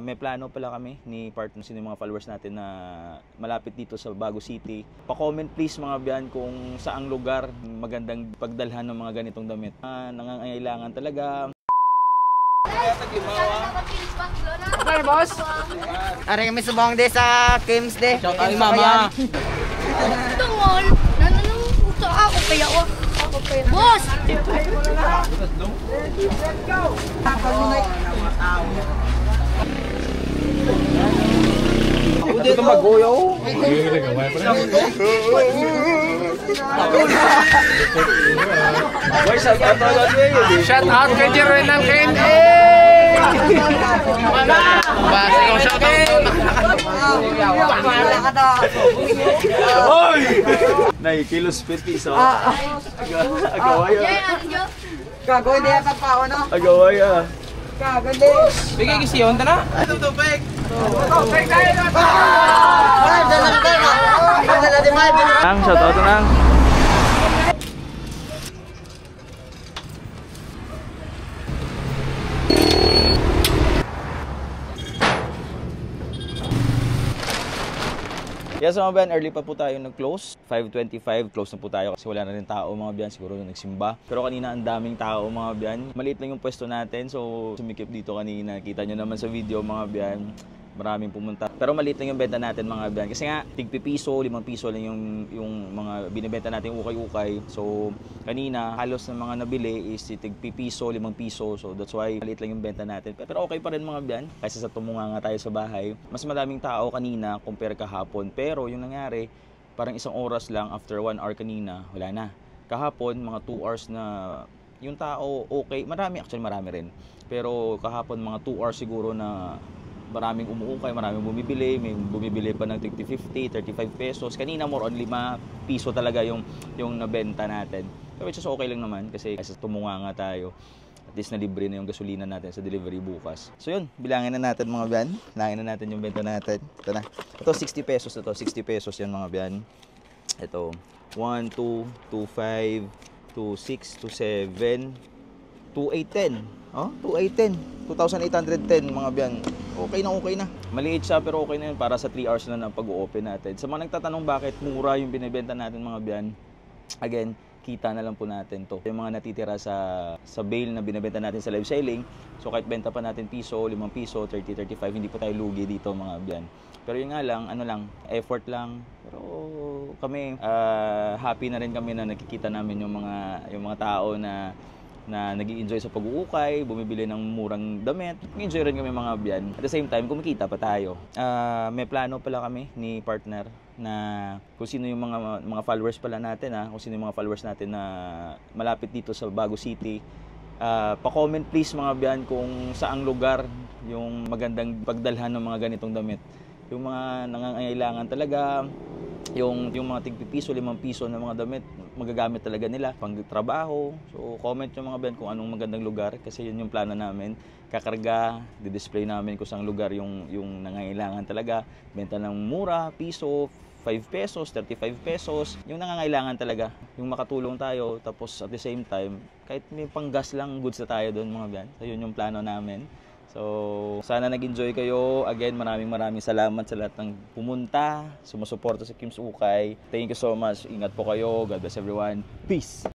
May plano pala kami ni partner sino yung mga followers natin na malapit dito sa Bago City. Pa-comment please mga biyan kung saang lugar magandang pagdalhan ng mga ganitong damit. Nangangailangan talaga. Ano boss? Are kami subong de sa Kims de. Shout out mama. Tungol, nananong uto ako kaya ako kaya. Boss! Dito mag-goyo. Shout out kay Jerwin ng Ken. Basi ko shout out. Oy! Kilos 50 so. Agaway. Gagawin din ang tao no? Agaway ah. Gagawin din. Bigay kasi yun tana. Ito tubig. Tubig tayo na. Nang shout out nang. Yes mga biyan, early pa po tayo nag-close. 5:25, close na po tayo kasi wala na rin tao mga biyan. Siguro nagsimba. Pero kanina ang daming tao mga biyan. Maliit lang yung pwesto natin. So sumikip dito kanina. Kita nyo naman sa video mga biyan. Maraming pumunta. Pero maliit lang yung benta natin mga biyan. Kasi nga, tig-piso, 5 piso lang yung mga binibenta natin ukay-ukay. So, kanina, halos ng mga nabili is tig-piso, 5 piso. So, that's why maliit lang yung benta natin. Pero okay pa rin mga biyan. Kasi sa tumunga nga tayo sa bahay. Mas madaming tao kanina compare kahapon. Pero yung nangyari, parang 1 oras lang after 1 hour kanina, wala na. Kahapon, mga 2 hours na yung tao okay. Marami, actually marami rin. Pero kahapon, mga 2 hours siguro na maraming umuukay, maraming bumibili, may bumibili pa ng 50, 35 pesos. Kanina more on 5 piso talaga yung nabenta natin. Pero which is okay lang naman kasi tumunga nga tayo. At least na libre na yung gasolina natin sa delivery bukas. So yun, bilangin na natin mga biyan. Bilangin na natin yung benta natin. Ito na. Ito 60 pesos na to. 60 pesos yan mga biyan. Ito, 1, 2, 2, 5, 2, 6, 2, 7, 2,810. Oh, 2,810. 2,810 mga biyan. Okay na. Maliit siya pero okay na yun para sa 3 hours na ng pag-o-open natin. Sa mga nagtatanong bakit mura yung binibenta natin mga biyan, again, kita na lang po natin to. Yung mga natitira sa bale na binibenta natin sa live selling, so kahit benta pa natin piso, 5 piso, 30, 35, hindi po tayo lugi dito mga biyan. Pero yun nga lang, effort lang. Pero kami, happy na rin kami na nakikita namin yung mga tao na nag-i-enjoy sa pag-uukay, bumibili ng murang damit. Nag-enjoy rin kami mga biyan. At the same time, kumikita pa tayo. May plano pala kami ni partner na kung sino yung mga followers pala natin, kung sino yung mga followers natin na malapit dito sa Bago City. Pa-comment please mga biyan kung saang lugar yung magandang pagdalhan ng mga ganitong damit. Yung mga nangangailangan talaga, yung mga tig-piso, 5 piso na mga damit, magagamit talaga nila pang trabaho. So comment yung mga biyan kung anong magandang lugar kasi yun yung plano namin. Kakarga, di-display namin kung saang lugar yung nangangailangan talaga. Benta ng mura, piso, 5 pesos, 35 pesos. Yung nangangailangan talaga, yung makatulong tayo tapos at the same time, kahit may panggas lang, goods na tayo doon mga biyan. So yun yung plano namin. So, sana nag-enjoy kayo. Again, maraming salamat sa lahat ng pumunta, sumusuporta sa Kim's Ukay. Thank you so much. Ingat po kayo. God bless everyone. Peace!